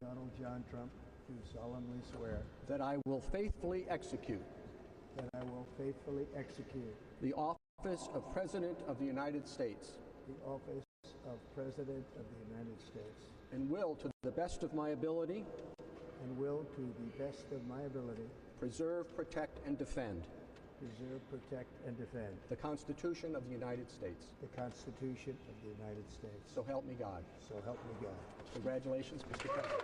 Donald John Trump, do solemnly swear that I will faithfully execute that I will faithfully execute the office of President of the United States the office of President of the United States and will, to the best of my ability, and will, to the best of my ability, preserve, protect, and defend preserve, protect, and defend the Constitution of the United States. the Constitution of the United States. So help me God. So help me God. Congratulations, Mr. President.